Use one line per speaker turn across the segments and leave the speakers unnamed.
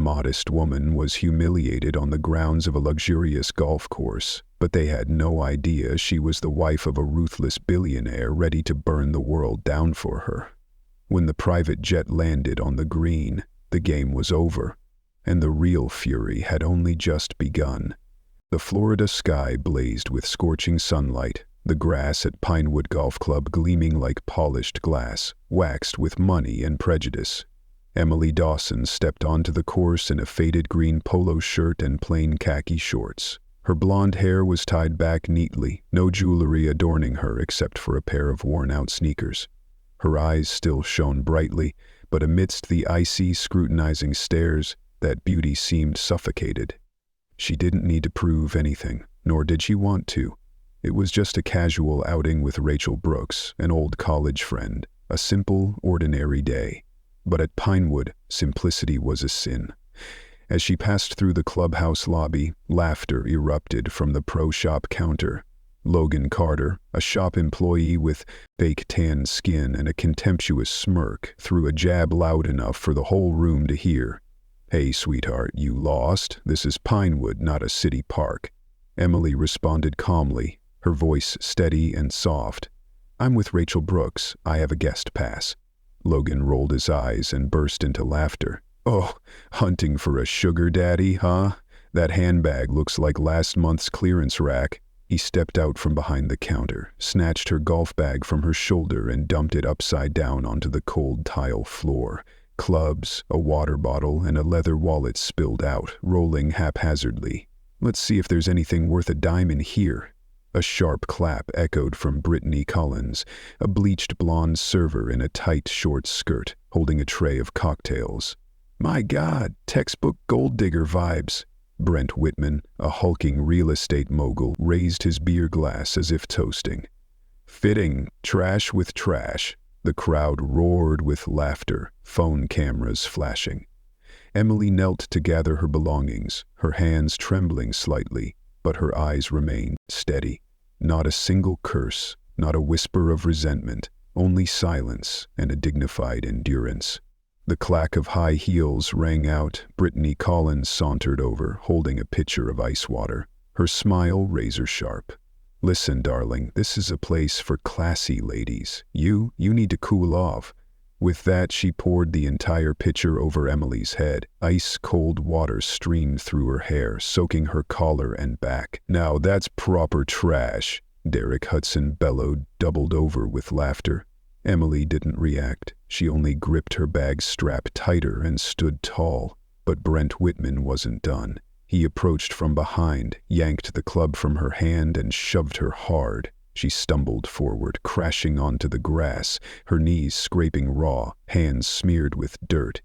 modest woman was humiliated on the grounds of a luxurious golf course, but they had no idea she was the wife of a ruthless billionaire ready to burn the world down for her. When the private jet landed on the green, the game was over, and the real fury had only just begun. The Florida sky blazed with scorching sunlight, the grass at Pinewood Golf Club gleaming like polished glass, waxed with money and prejudice. Emily Dawson stepped onto the course in a faded green polo shirt and plain khaki shorts. Her blonde hair was tied back neatly, no jewelry adorning her except for a pair of worn-out sneakers. Her eyes still shone brightly, but amidst the icy, scrutinizing stares, that beauty seemed suffocated. She didn't need to prove anything, nor did she want to. It was just a casual outing with Rachel Brooks, an old college friend, a simple, ordinary day. But at Pinewood, simplicity was a sin. As she passed through the clubhouse lobby, laughter erupted from the pro shop counter. Logan Carter, a shop employee with fake tan skin and a contemptuous smirk, threw a jab loud enough for the whole room to hear. "Hey, sweetheart, you lost? This is Pinewood, not a city park." Emily responded calmly, her voice steady and soft. "I'm with Rachel Brooks. I have a guest pass." Logan rolled his eyes and burst into laughter. "Oh, hunting for a sugar daddy, huh? That handbag looks like last month's clearance rack." He stepped out from behind the counter, snatched her golf bag from her shoulder and dumped it upside down onto the cold tile floor. Clubs, a water bottle, and a leather wallet spilled out, rolling haphazardly. "Let's see if there's anything worth a dime in here." A sharp clap echoed from Brittany Collins, a bleached blonde server in a tight short skirt, holding a tray of cocktails. "My God, textbook gold digger vibes." Brent Whitman, a hulking real estate mogul, raised his beer glass as if toasting. "Fitting, trash with trash." The crowd roared with laughter, phone cameras flashing. Emily knelt to gather her belongings, her hands trembling slightly, but her eyes remained steady. Not a single curse, not a whisper of resentment, only silence and a dignified endurance. The clack of high heels rang out. Brittany Collins sauntered over, holding a pitcher of ice water, her smile razor-sharp. "Listen, darling, this is a place for classy ladies. You need to cool off." With that, she poured the entire pitcher over Emily's head. Ice-cold water streamed through her hair, soaking her collar and back. "Now that's proper trash," Derek Hudson bellowed, doubled over with laughter. Emily didn't react. She only gripped her bag strap tighter and stood tall. But Brent Whitman wasn't done. He approached from behind, yanked the club from her hand and shoved her hard. She stumbled forward, crashing onto the grass, her knees scraping raw, hands smeared with dirt.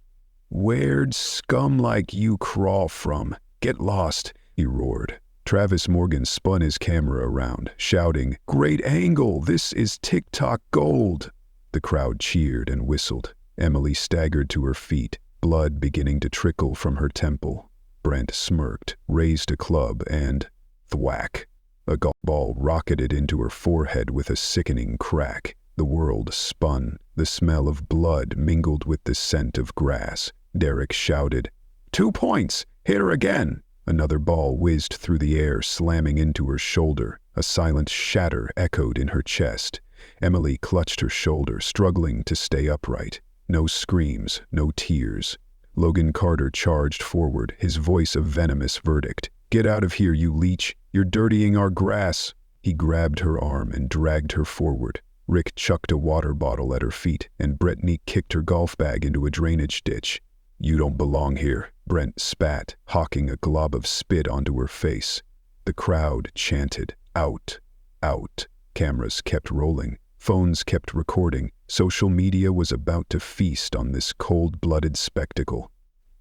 "Where'd scum like you crawl from? Get lost," he roared. Travis Morgan spun his camera around, shouting, "Great angle! This is TikTok gold!" The crowd cheered and whistled. Emily staggered to her feet, blood beginning to trickle from her temple. Brent smirked, raised a club, and thwack! A golf ball rocketed into her forehead with a sickening crack. The world spun. The smell of blood mingled with the scent of grass. Derek shouted, 2 points! Hit her again! Another ball whizzed through the air, slamming into her shoulder. A silent shatter echoed in her chest. Emily clutched her shoulder, struggling to stay upright. No screams, no tears. Logan Carter charged forward, his voice a venomous verdict. "Get out of here, you leech! You're dirtying our grass!" He grabbed her arm and dragged her forward. Rick chucked a water bottle at her feet, and Brittany kicked her golf bag into a drainage ditch. "You don't belong here," Brent spat, hawking a glob of spit onto her face. The crowd chanted, "Out! Out!" Cameras kept rolling. Phones kept recording. Social media was about to feast on this cold-blooded spectacle.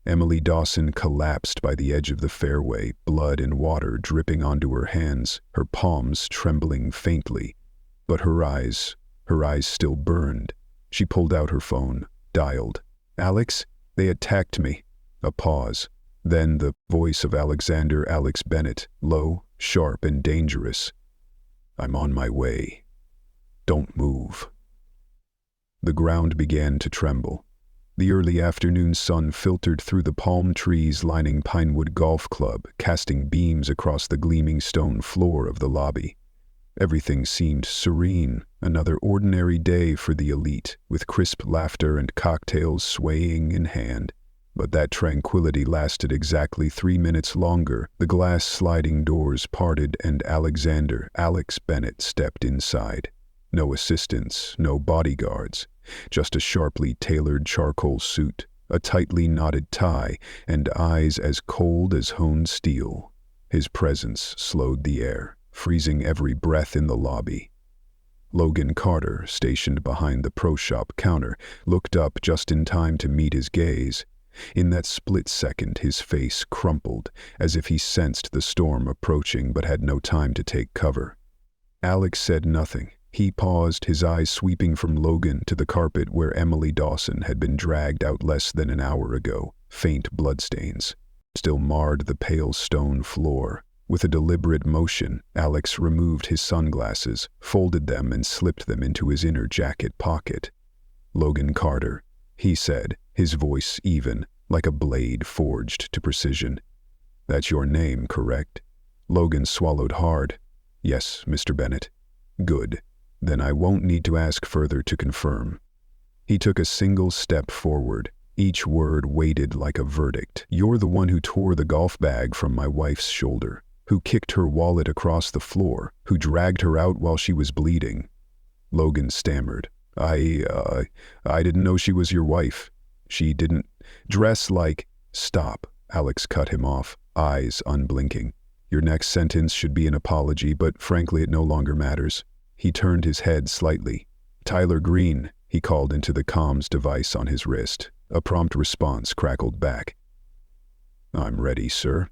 Emily Dawson collapsed by the edge of the fairway, blood and water dripping onto her hands, her palms trembling faintly. But her eyes still burned. She pulled out her phone, dialed. "Alex, they attacked me." A pause. Then the voice of Alexander Alex Bennett, low, sharp, and dangerous. "I'm on my way. Don't move." The ground began to tremble. The early afternoon sun filtered through the palm trees lining Pinewood Golf Club, casting beams across the gleaming stone floor of the lobby. Everything seemed serene, another ordinary day for the elite, with crisp laughter and cocktails swaying in hand. But that tranquility lasted exactly 3 minutes longer. The glass sliding doors parted and Alexander Alex Bennett stepped inside. No assistants, no bodyguards, just a sharply tailored charcoal suit, a tightly knotted tie, and eyes as cold as honed steel. His presence slowed the air, freezing every breath in the lobby. Logan Carter, stationed behind the pro shop counter, looked up just in time to meet his gaze. In that split second, his face crumpled, as if he sensed the storm approaching but had no time to take cover. Alex said nothing. He paused, his eyes sweeping from Logan to the carpet where Emily Dawson had been dragged out less than an hour ago. Faint bloodstains still marred the pale stone floor. With a deliberate motion, Alex removed his sunglasses, folded them, and slipped them into his inner jacket pocket. "Logan Carter," he said, his voice even, like a blade forged to precision. "That's your name, correct?" Logan swallowed hard. "Yes, Mr. Bennett." "Good. Then I won't need to ask further to confirm." He took a single step forward, each word weighted like a verdict. "You're the one who tore the golf bag from my wife's shoulder, who kicked her wallet across the floor, who dragged her out while she was bleeding." Logan stammered. I didn't know she was your wife. She didn't dress like—" "Stop," Alex cut him off, eyes unblinking. "Your next sentence should be an apology, but frankly it no longer matters." He turned his head slightly. "Tyler Green," he called into the comms device on his wrist. A prompt response crackled back. "I'm ready, sir."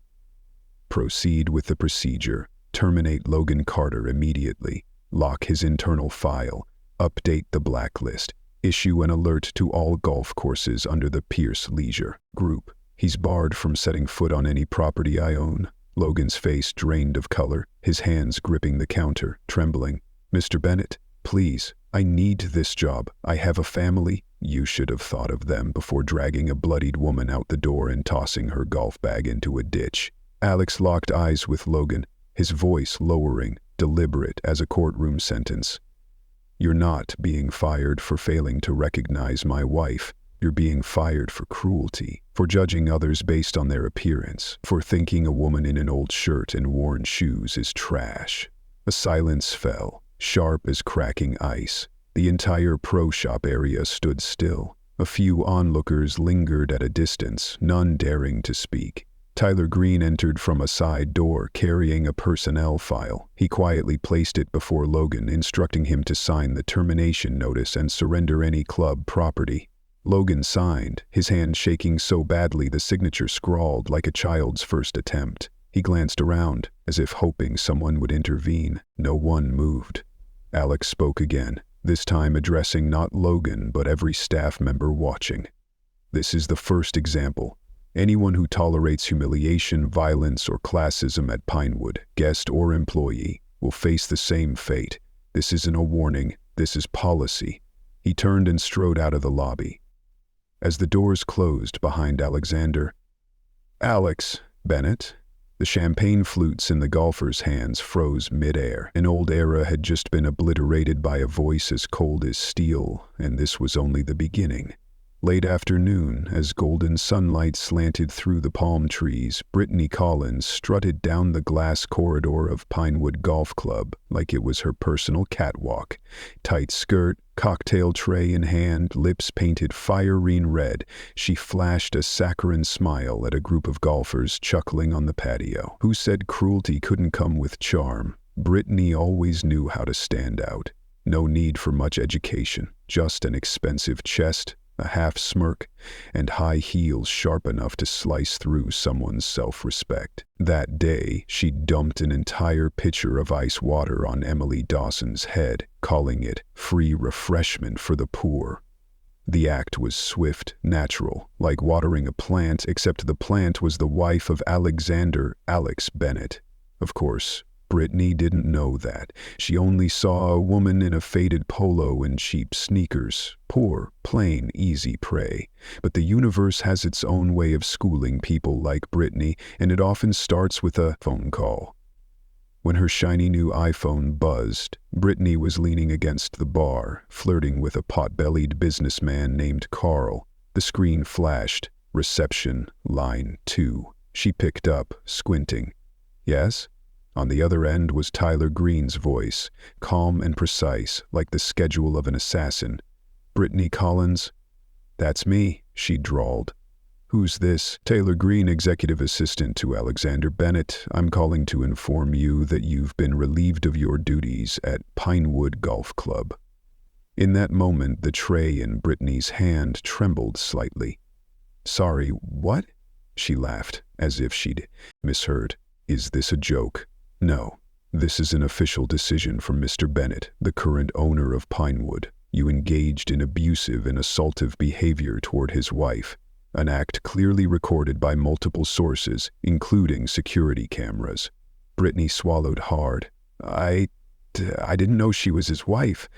"Proceed with the procedure. Terminate Logan Carter immediately. Lock his internal file. Update the blacklist. Issue an alert to all golf courses under the Pierce Leisure Group. He's barred from setting foot on any property I own." Logan's face drained of color, his hands gripping the counter, trembling. "Mr. Bennett, please, I need this job. I have a family." "You should have thought of them before dragging a bloodied woman out the door and tossing her golf bag into a ditch." Alex locked eyes with Logan, his voice lowering, deliberate as a courtroom sentence. "You're not being fired for failing to recognize my wife. You're being fired for cruelty, for judging others based on their appearance, for thinking a woman in an old shirt and worn shoes is trash." A silence fell, sharp as cracking ice. The entire pro shop area stood still. A few onlookers lingered at a distance, none daring to speak. Tyler Green entered from a side door carrying a personnel file. He quietly placed it before Logan, instructing him to sign the termination notice and surrender any club property. Logan signed, his hand shaking so badly the signature scrawled like a child's first attempt. He glanced around, as if hoping someone would intervene. No one moved. Alex spoke again, this time addressing not Logan but every staff member watching. "This is the first example. Anyone who tolerates humiliation, violence, or classism at Pinewood, guest or employee, will face the same fate. This isn't a warning, this is policy." He turned and strode out of the lobby. As the doors closed behind Alexander Alex Bennett, the champagne flutes in the golfer's hands froze mid-air. An old era had just been obliterated by a voice as cold as steel, and this was only the beginning. Late afternoon, as golden sunlight slanted through the palm trees, Brittany Collins strutted down the glass corridor of Pinewood Golf Club like it was her personal catwalk. Tight skirt, cocktail tray in hand, lips painted fire-green red, she flashed a saccharine smile at a group of golfers chuckling on the patio. Who said cruelty couldn't come with charm? Brittany always knew how to stand out. No need for much education, just an expensive chest, a half-smirk, and high heels sharp enough to slice through someone's self-respect. That day, she dumped an entire pitcher of ice water on Emily Dawson's head, calling it free refreshment for the poor. The act was swift, natural, like watering a plant, except the plant was the wife of Alexander Alex Bennett. Of course, Brittany didn't know that. She only saw a woman in a faded polo and cheap sneakers. Poor, plain, easy prey. But the universe has its own way of schooling people like Brittany, and it often starts with a phone call. When her shiny new iPhone buzzed, Brittany was leaning against the bar, flirting with a pot-bellied businessman named Carl. The screen flashed. Reception, line 2. She picked up, squinting. Yes? On the other end was Tyler Green's voice, calm and precise, like the schedule of an assassin. Brittany Collins? That's me, she drawled. Who's this? Taylor Green, executive assistant to Alexander Bennett. I'm calling to inform you that you've been relieved of your duties at Pinewood Golf Club. In that moment, the tray in Brittany's hand trembled slightly. Sorry, what? She laughed, as if she'd misheard. Is this a joke? No. This is an official decision from Mr. Bennett, the current owner of Pinewood. You engaged in abusive and assaultive behavior toward his wife, an act clearly recorded by multiple sources, including security cameras. Brittany swallowed hard. I didn't know she was his wife.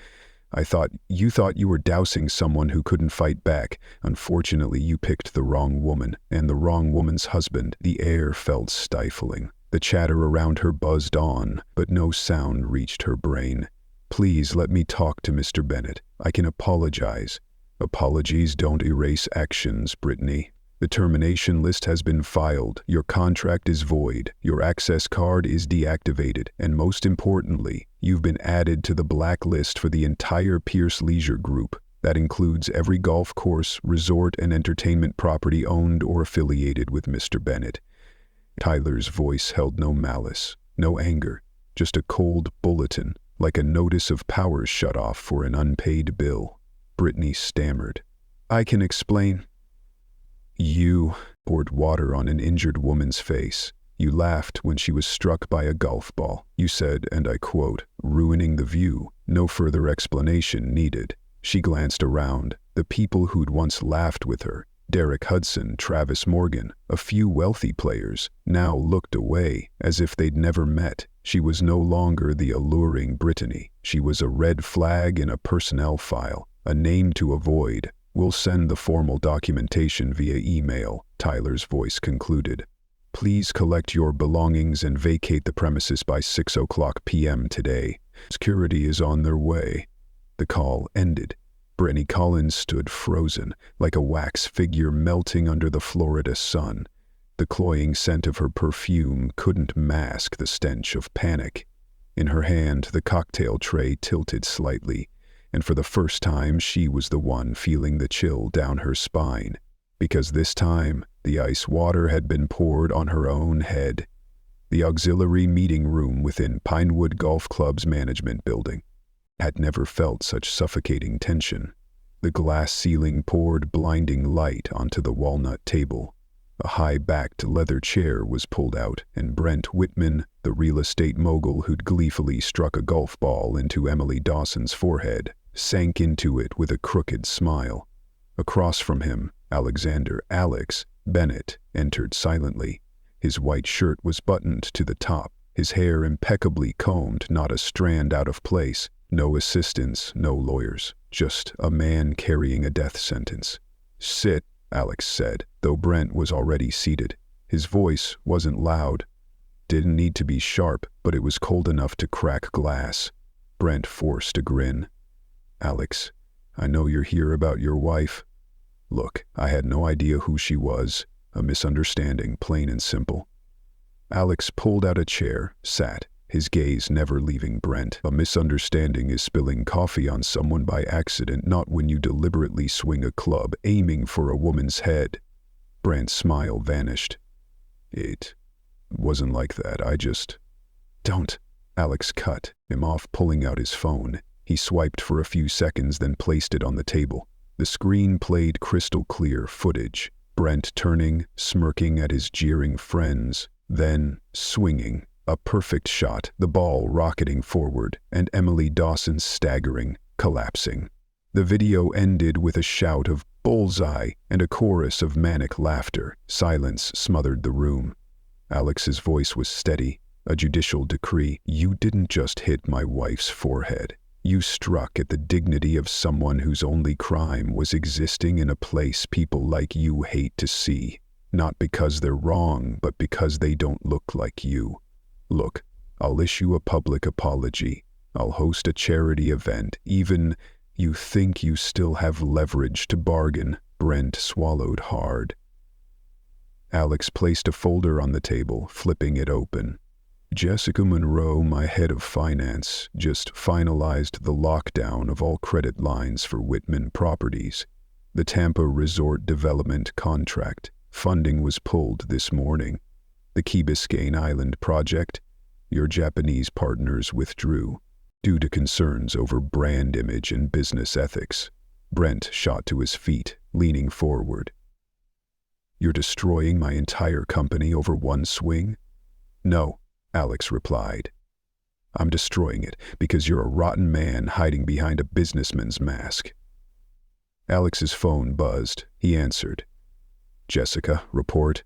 You thought you were dousing someone who couldn't fight back. Unfortunately, you picked the wrong woman, and the wrong woman's husband. The air felt stifling. The chatter around her buzzed on, but no sound reached her brain. Please let me talk to Mr. Bennett. I can apologize. Apologies don't erase actions, Brittany. The termination list has been filed. Your contract is void. Your access card is deactivated. And most importantly, you've been added to the blacklist for the entire Pierce Leisure Group. That includes every golf course, resort, and entertainment property owned or affiliated with Mr. Bennett. Tyler's voice held no malice, no anger, just a cold bulletin, like a notice of power shut-off for an unpaid bill. Brittany stammered. I can explain. You poured water on an injured woman's face. You laughed when she was struck by a golf ball. You said, and I quote, ruining the view. No further explanation needed. She glanced around. The people who'd once laughed with her, Derek Hudson, Travis Morgan, a few wealthy players, now looked away as if they'd never met. She was no longer the alluring Brittany. She was a red flag in a personnel file, a name to avoid. We'll send the formal documentation via email, Tyler's voice concluded. Please collect your belongings and vacate the premises by 6:00 p.m. today. Security is on their way. The call ended. Brittany Collins stood frozen, like a wax figure melting under the Florida sun. The cloying scent of her perfume couldn't mask the stench of panic. In her hand, the cocktail tray tilted slightly, and for the first time she was the one feeling the chill down her spine, because this time the ice water had been poured on her own head. The auxiliary meeting room within Pinewood Golf Club's management building had never felt such suffocating tension. The glass ceiling poured blinding light onto the walnut table. A high-backed leather chair was pulled out, and Brent Whitman, the real estate mogul who'd gleefully struck a golf ball into Emily Dawson's forehead, sank into it with a crooked smile. Across from him, Alexander Alex Bennett entered silently. His white shirt was buttoned to the top, his hair impeccably combed, not a strand out of place. No assistants, no lawyers, just a man carrying a death sentence. Sit, Alex said, though Brent was already seated. His voice wasn't loud. Didn't need to be sharp, but it was cold enough to crack glass. Brent forced a grin. Alex, I know you're here about your wife. Look, I had no idea who she was. A misunderstanding, plain and simple. Alex pulled out a chair, sat, his gaze never leaving Brent. A misunderstanding is spilling coffee on someone by accident, not when you deliberately swing a club aiming for a woman's head. Brent's smile vanished. It wasn't like that. I just... Don't. Alex cut him off, pulling out his phone. He swiped for a few seconds, then placed it on the table. The screen played crystal clear footage. Brent turning, smirking at his jeering friends, then swinging. A perfect shot, the ball rocketing forward, and Emily Dawson staggering, collapsing. The video ended with a shout of "bullseye" and a chorus of manic laughter. Silence smothered the room. Alex's voice was steady. A judicial decree. You didn't just hit my wife's forehead. You struck at the dignity of someone whose only crime was existing in a place people like you hate to see. Not because they're wrong, but because they don't look like you. Look, I'll issue a public apology. I'll host a charity event. Even you think you still have leverage to bargain. Brent swallowed hard. Alex placed a folder on the table, flipping it open. Jessica Monroe, my head of finance, just finalized the lockdown of all credit lines for Whitman Properties. The Tampa Resort Development contract. Funding was pulled this morning. The Key Biscayne Island project. Your Japanese partners withdrew due to concerns over brand image and business ethics. Brent shot to his feet, leaning forward. You're destroying my entire company over one swing? No, Alex replied. I'm destroying it because you're a rotten man hiding behind a businessman's mask. Alex's phone buzzed. He answered. Jessica, report.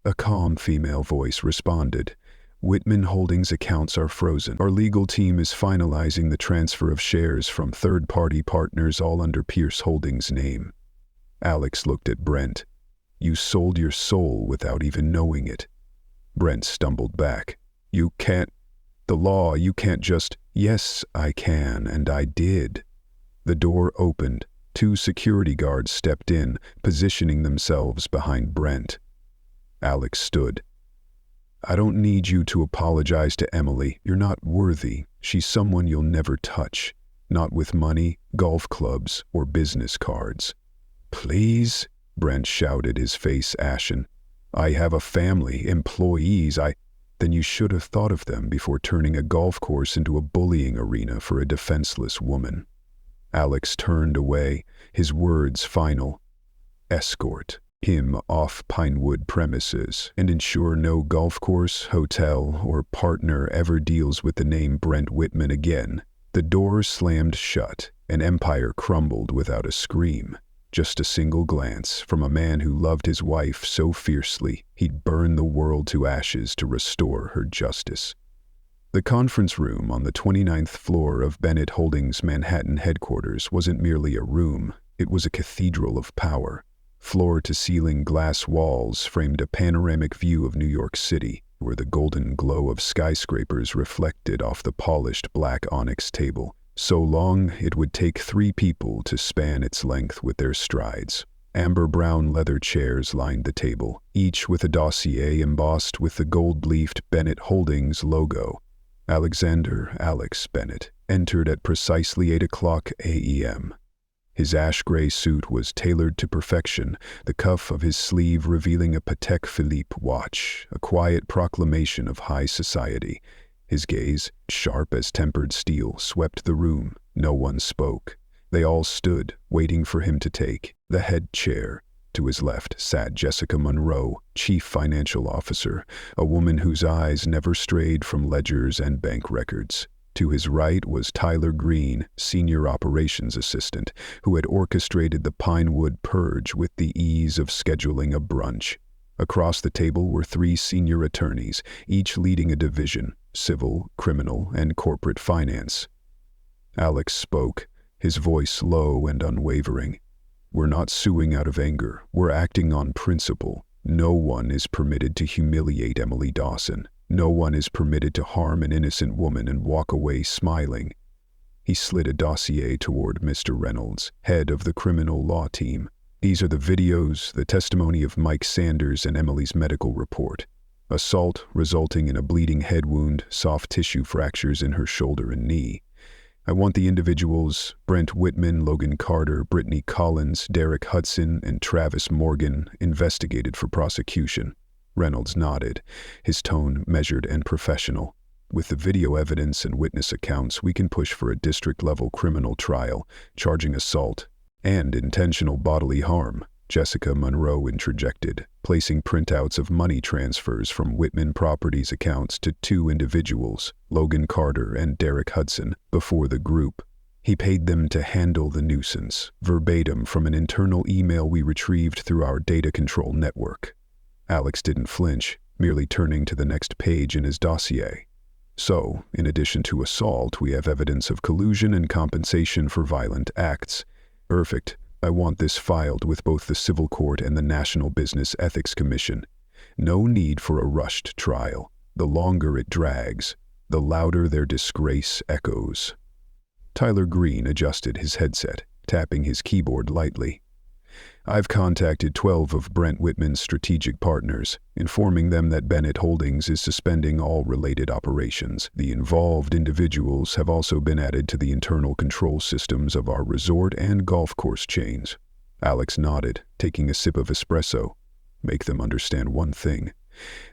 A calm female voice responded. Whitman Holdings accounts are frozen. Our legal team is finalizing the transfer of shares from third-party partners all under Pierce Holdings' name. Alex looked at Brent. You sold your soul without even knowing it. Brent stumbled back. You can't. The law, you can't just. Yes, I can, and I did. The door opened. 2 security guards stepped in, positioning themselves behind Brent. Alex stood. I don't need you to apologize to Emily. You're not worthy. She's someone you'll never touch. Not with money, golf clubs, or business cards. Please? Brent shouted, his face ashen. I have a family, employees. Then you should have thought of them before turning a golf course into a bullying arena for a defenseless woman. Alex turned away, his words final. Escort him off Pinewood premises and ensure no golf course, hotel, or partner ever deals with the name Brent Whitman again. The door slammed shut, an empire crumbled without a scream. Just a single glance from a man who loved his wife so fiercely he'd burn the world to ashes to restore her justice. The conference room on the 29th floor of Bennett Holdings' Manhattan headquarters wasn't merely a room, it was a cathedral of power. Floor-to-ceiling glass walls framed a panoramic view of New York City, where the golden glow of skyscrapers reflected off the polished black onyx table. So long it would take 3 people to span its length with their strides. Amber-brown leather chairs lined the table, each with a dossier embossed with the gold-leafed Bennett Holdings logo. Alexander Alex Bennett entered at precisely 8 o'clock a.m. His ash-gray suit was tailored to perfection, the cuff of his sleeve revealing a Patek Philippe watch, a quiet proclamation of high society. His gaze, sharp as tempered steel, swept the room. No one spoke. They all stood, waiting for him to take the head chair. To his left sat Jessica Monroe, Chief Financial Officer, a woman whose eyes never strayed from ledgers and bank records. To his right was Tyler Green, Senior Operations Assistant, who had orchestrated the Pinewood purge with the ease of scheduling a brunch. Across the table were 3 senior attorneys, each leading a division, civil, criminal, and corporate finance. Alex spoke, his voice low and unwavering. We're not suing out of anger. We're acting on principle. No one is permitted to humiliate Emily Dawson. No one is permitted to harm an innocent woman and walk away smiling. He slid a dossier toward Mr. Reynolds, head of the criminal law team. These are the videos, the testimony of Mike Sanders and Emily's medical report. Assault resulting in a bleeding head wound, soft tissue fractures in her shoulder and knee. I want the individuals, Brent Whitman, Logan Carter, Brittany Collins, Derek Hudson, and Travis Morgan, investigated for prosecution. Reynolds nodded, his tone measured and professional. With the video evidence and witness accounts, we can push for a district-level criminal trial, charging assault and intentional bodily harm, Jessica Monroe interjected, placing printouts of money transfers from Whitman Properties accounts to 2 individuals, Logan Carter and Derek Hudson, before the group. He paid them to handle the nuisance, verbatim from an internal email we retrieved through our data control network. Alex didn't flinch. merely turning to the next page in his dossier. So, in addition to assault, we have evidence of collusion and compensation for violent acts. Perfect. I want this filed with both the Civil Court and the National Business Ethics Commission. No need for a rushed trial. The longer it drags, the louder their disgrace echoes. Tyler Green adjusted his headset, tapping his keyboard lightly. I've contacted 12 of Brent Whitman's strategic partners, informing them that Bennett Holdings is suspending all related operations. The involved individuals have also been added to the internal control systems of our resort and golf course chains. Alex nodded, taking a sip of espresso. Make them understand one thing.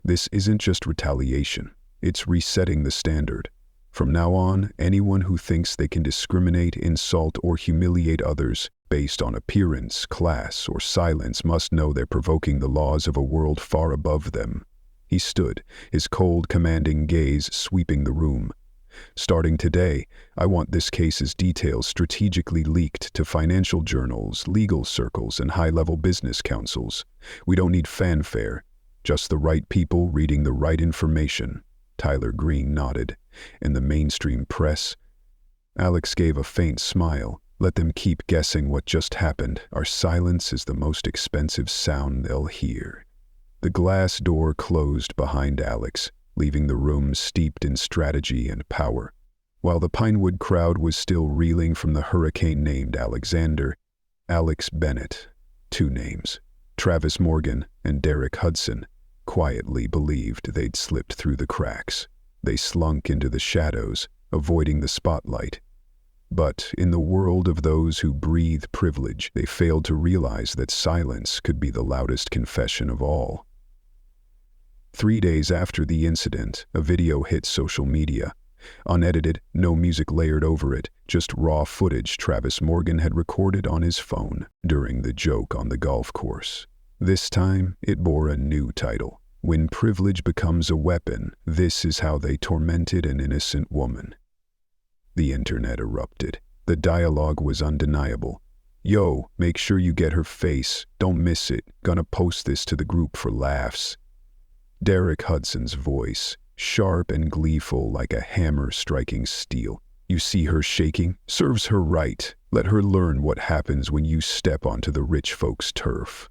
This isn't just retaliation. It's resetting the standard. From now on, anyone who thinks they can discriminate, insult, or humiliate others based on appearance, class, or silence must know they're provoking the laws of a world far above them. He stood, his cold, commanding gaze sweeping the room. Starting today, I want this case's details strategically leaked to financial journals, legal circles, and high-level business councils. We don't need fanfare, just the right people reading the right information. Tyler Green nodded. In the mainstream press, Alex gave a faint smile. Let them keep guessing what just happened. Our silence is the most expensive sound they'll hear. The glass door closed behind Alex, leaving the room steeped in strategy and power. While the Pinewood crowd was still reeling from the hurricane named Alexander Alex Bennett, 2 names, Travis Morgan and Derek Hudson, quietly believed they'd slipped through the cracks. They slunk into the shadows, avoiding the spotlight. But in the world of those who breathe privilege, they failed to realize that silence could be the loudest confession of all. 3 days after the incident, a video hit social media. Unedited, no music layered over it, just raw footage Travis Morgan had recorded on his phone during the joke on the golf course. This time, it bore a new title. When privilege becomes a weapon, this is how they tormented an innocent woman. The internet erupted. The dialogue was undeniable. Yo, make sure you get her face. Don't miss it. Gonna post this to the group for laughs. Derek Hudson's voice, sharp and gleeful like a hammer striking steel. You see her shaking? Serves her right. Let her learn what happens when you step onto the rich folks' turf.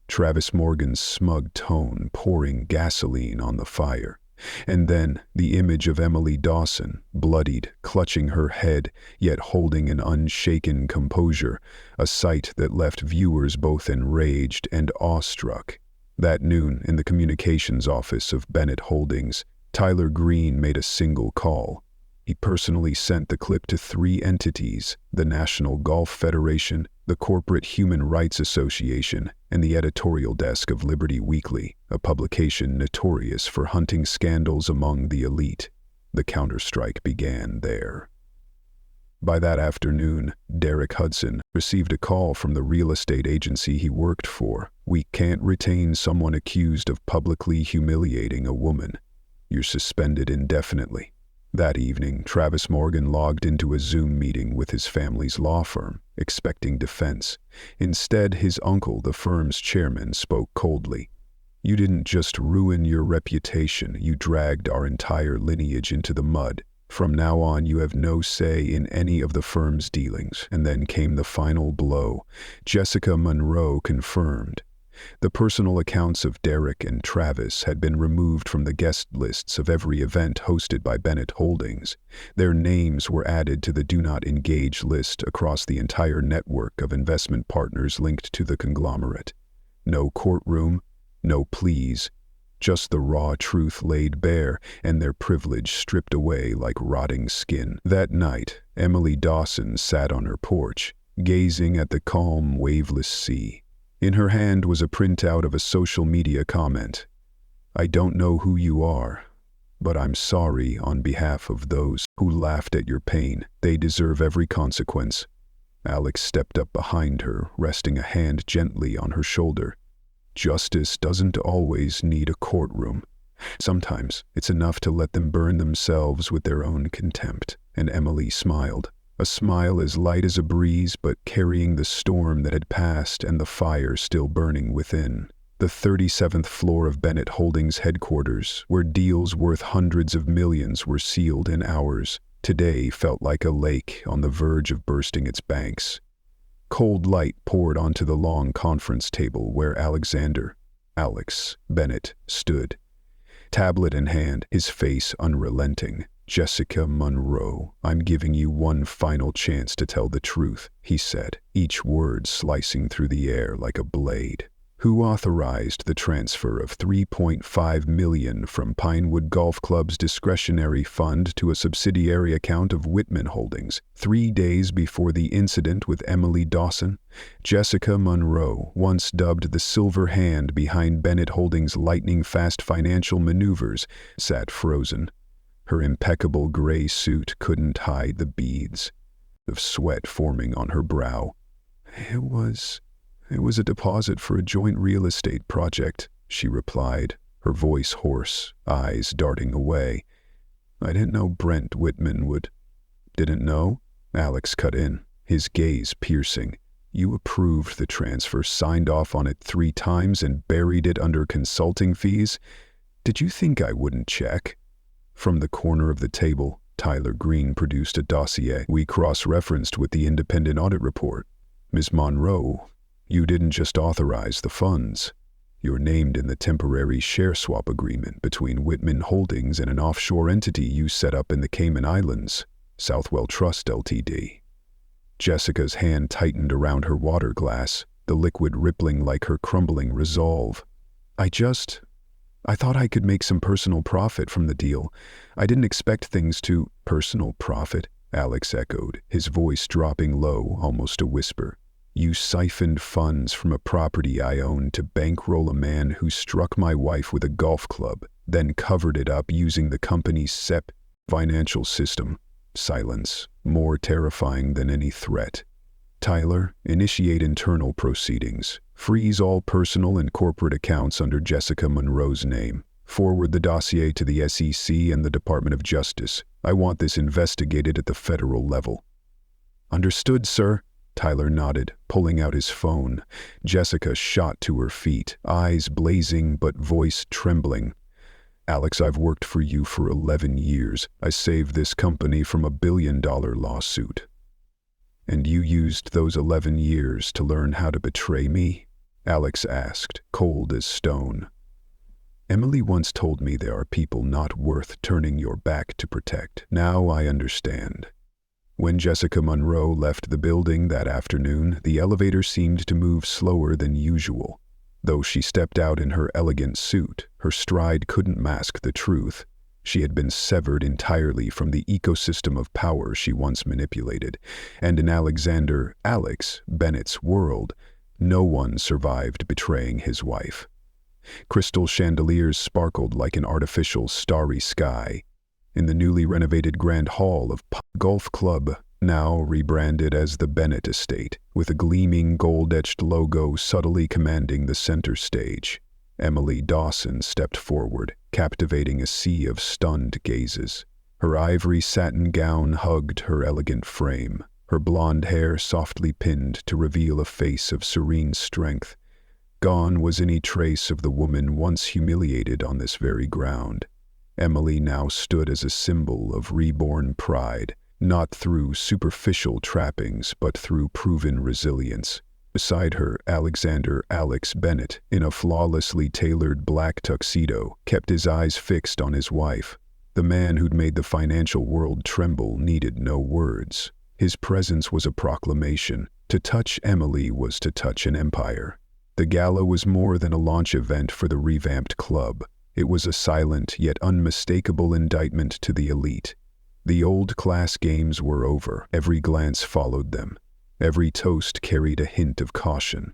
Travis Morgan's smug tone pouring gasoline on the fire. And then the image of Emily Dawson, bloodied, clutching her head, yet holding an unshaken composure, a sight that left viewers both enraged and awestruck. That noon, in the communications office of Bennett Holdings, Tyler Green made a single call. He personally sent the clip to 3 entities, the National Golf Federation, the Corporate Human Rights Association, and the editorial desk of Liberty Weekly, a publication notorious for hunting scandals among the elite. The counterstrike began there. By that afternoon, Derek Hudson received a call from the real estate agency he worked for. We can't retain someone accused of publicly humiliating a woman. You're suspended indefinitely. That evening, Travis Morgan logged into a Zoom meeting with his family's law firm, expecting defense. Instead, his uncle, the firm's chairman, spoke coldly. You didn't just ruin your reputation, you dragged our entire lineage into the mud. From now on, you have no say in any of the firm's dealings. And then came the final blow. Jessica Monroe confirmed. The personal accounts of Derek and Travis had been removed from the guest lists of every event hosted by Bennett Holdings. Their names were added to the Do Not Engage list across the entire network of investment partners linked to the conglomerate. No courtroom, no pleas, just the raw truth laid bare and their privilege stripped away like rotting skin. That night, Emily Dawson sat on her porch, gazing at the calm, waveless sea. In her hand was a printout of a social media comment. I don't know who you are, but I'm sorry on behalf of those who laughed at your pain. They deserve every consequence. Alex stepped up behind her, resting a hand gently on her shoulder. Justice doesn't always need a courtroom. Sometimes it's enough to let them burn themselves with their own contempt. And Emily smiled. A smile as light as a breeze, but carrying the storm that had passed and the fire still burning within. the 37th floor of Bennett Holdings headquarters, where deals worth hundreds of millions were sealed in hours, today felt like a lake on the verge of bursting its banks. Cold light poured onto the long conference table where Alexander Alex Bennett stood, tablet in hand, his face unrelenting. "Jessica Monroe, I'm giving you one final chance to tell the truth," he said, each word slicing through the air like a blade. "Who authorized the transfer of $3.5 million from Pinewood Golf Club's discretionary fund to a subsidiary account of Whitman Holdings 3 days before the incident with Emily Dawson?" Jessica Monroe, once dubbed the silver hand behind Bennett Holdings' lightning-fast financial maneuvers, sat frozen. Her impeccable gray suit couldn't hide the beads of sweat forming on her brow. It was a deposit for a joint real estate project," she replied, her voice hoarse, eyes darting away. "I didn't know Brent Whitman would—" "Didn't know?" Alex cut in, his gaze piercing. "You approved the transfer, signed off on it 3 times, and buried it under consulting fees? Did you think I wouldn't check?" From the corner of the table, Tyler Green produced a dossier we cross-referenced with the independent audit report. "Ms. Monroe, you didn't just authorize the funds. You're named in the temporary share swap agreement between Whitman Holdings and an offshore entity you set up in the Cayman Islands, Southwell Trust Ltd. Jessica's hand tightened around her water glass, the liquid rippling like her crumbling resolve. I thought I could make some personal profit from the deal. I didn't expect things to—" "Personal profit?" Alex echoed, his voice dropping low, almost a whisper. "You siphoned funds from a property I owned to bankroll a man who struck my wife with a golf club, then covered it up using the company's SEP financial system." Silence, more terrifying than any threat. "Tyler, initiate internal proceedings. Freeze all personal and corporate accounts under Jessica Monroe's name. Forward the dossier to the SEC and the Department of Justice. I want this investigated at the federal level." "Understood, sir." Tyler nodded, pulling out his phone. Jessica shot to her feet, eyes blazing but voice trembling. "Alex, I've worked for you for 11 years. I saved this company from a billion-dollar lawsuit. And you used those 11 years to learn how to betray me?" Alex asked, cold as stone. "Emily once told me there are people not worth turning your back to protect. Now I understand." When Jessica Monroe left the building that afternoon, the elevator seemed to move slower than usual. Though she stepped out in her elegant suit, her stride couldn't mask the truth. She had been severed entirely from the ecosystem of power she once manipulated, and in Alexander Alex Bennett's world, no one survived betraying his wife. Crystal chandeliers sparkled like an artificial starry sky. In the newly renovated Grand Hall of Pinewood Golf Club, now rebranded as the Bennett Estate, with a gleaming gold-etched logo subtly commanding the center stage, Emily Dawson stepped forward, captivating a sea of stunned gazes. Her ivory satin gown hugged her elegant frame, her blonde hair softly pinned to reveal a face of serene strength. Gone was any trace of the woman once humiliated on this very ground. Emily now stood as a symbol of reborn pride, not through superficial trappings but through proven resilience. Beside her, Alexander Alex Bennett, in a flawlessly tailored black tuxedo, kept his eyes fixed on his wife. The man who'd made the financial world tremble needed no words. His presence was a proclamation. To touch Emily was to touch an empire. The gala was more than a launch event for the revamped club. It was a silent yet unmistakable indictment to the elite. The old class games were over. Every glance followed them. Every toast carried a hint of caution.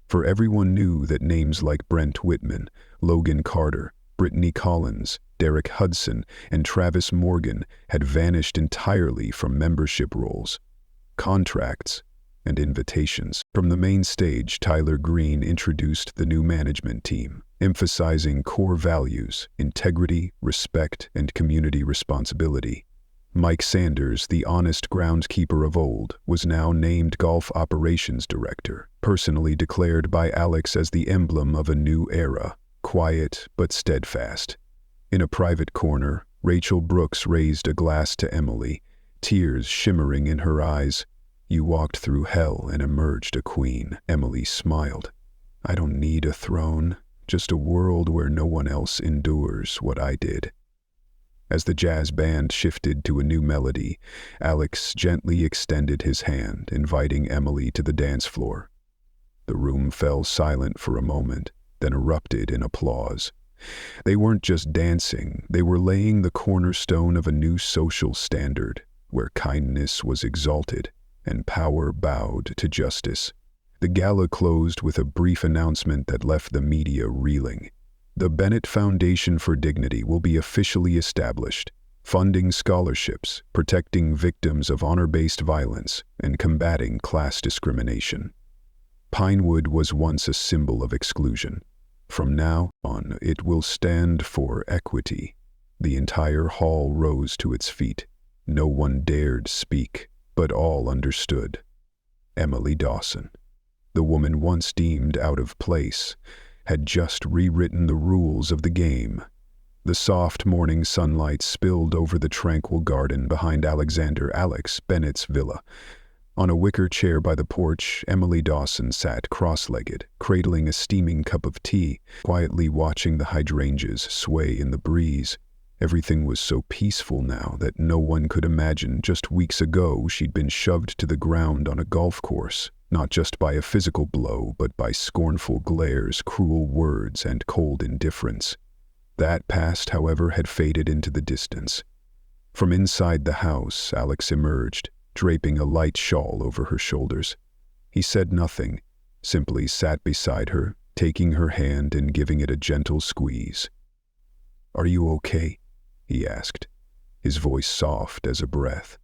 For everyone knew that names like Brent Whitman, Logan Carter, Brittany Collins, Derek Hudson, and Travis Morgan had vanished entirely from membership rolls, contracts, and invitations. From the main stage, Tyler Green introduced the new management team, emphasizing core values, integrity, respect, and community responsibility. Mike Sanders, the honest groundskeeper of old, was now named Golf Operations Director, personally declared by Alex as the emblem of a new era, quiet but steadfast. In a private corner, Rachel Brooks raised a glass to Emily, tears shimmering in her eyes. "You walked through hell and emerged a queen," Emily smiled. "I don't need a throne, just a world where no one else endures what I did." As the jazz band shifted to a new melody, Alex gently extended his hand, inviting Emily to the dance floor. The room fell silent for a moment, then erupted in applause. They weren't just dancing, they were laying the cornerstone of a new social standard, where kindness was exalted and power bowed to justice. The gala closed with a brief announcement that left the media reeling. The Bennett Foundation for Dignity will be officially established, funding scholarships, protecting victims of honor-based violence, and combating class discrimination. Pinewood was once a symbol of exclusion. From now on, it will stand for equity. The entire hall rose to its feet. No one dared speak, but all understood. Emily Dawson, the woman once deemed out of place, had just rewritten the rules of the game. The soft morning sunlight spilled over the tranquil garden behind Alexander Alex Bennett's villa. On a wicker chair by the porch, Emily Dawson sat cross-legged, cradling a steaming cup of tea, quietly watching the hydrangeas sway in the breeze. Everything was so peaceful now that no one could imagine just weeks ago she'd been shoved to the ground on a golf course, not just by a physical blow, but by scornful glares, cruel words, and cold indifference. That past, however, had faded into the distance. From inside the house, Alex emerged, draping a light shawl over her shoulders. He said nothing, simply sat beside her, taking her hand and giving it a gentle squeeze. "Are you okay?" he asked, his voice soft as a breath.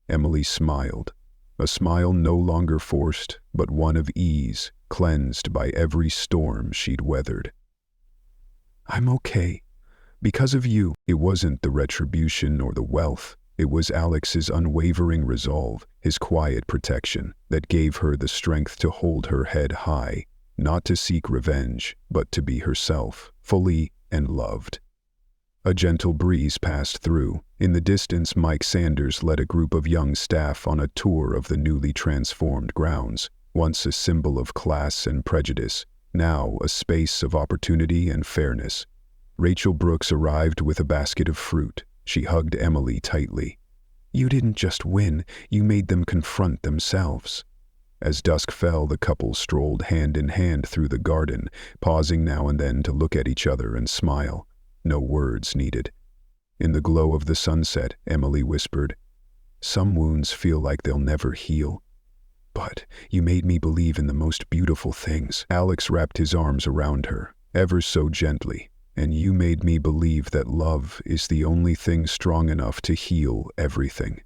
Emily smiled, a smile no longer forced, but one of ease, cleansed by every storm she'd weathered. "I'm okay. Because of you." It wasn't the retribution or the wealth. It was Alex's unwavering resolve, his quiet protection, that gave her the strength to hold her head high, not to seek revenge, but to be herself, fully and loved. A gentle breeze passed through. In the distance, Mike Sanders led a group of young staff on a tour of the newly transformed grounds, once a symbol of class and prejudice, now a space of opportunity and fairness. Rachel Brooks arrived with a basket of fruit. She hugged Emily tightly. "You didn't just win, you made them confront themselves." As dusk fell, the couple strolled hand in hand through the garden, pausing now and then to look at each other and smile. No words needed. In the glow of the sunset, Emily whispered, "Some wounds feel like they'll never heal. But you made me believe in the most beautiful things." Alex wrapped his arms around her, ever so gently. "And you made me believe that love is the only thing strong enough to heal everything."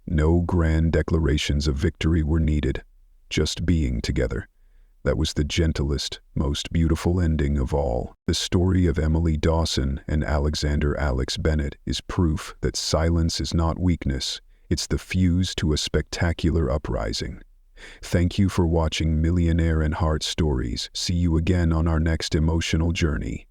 No grand declarations of victory were needed, just being together. That was the gentlest, most beautiful ending of all. The story of Emily Dawson and Alexander Alex Bennett is proof that silence is not weakness, it's the fuse to a spectacular uprising. Thank you for watching Millionaire and Heart Stories. See you again on our next emotional journey.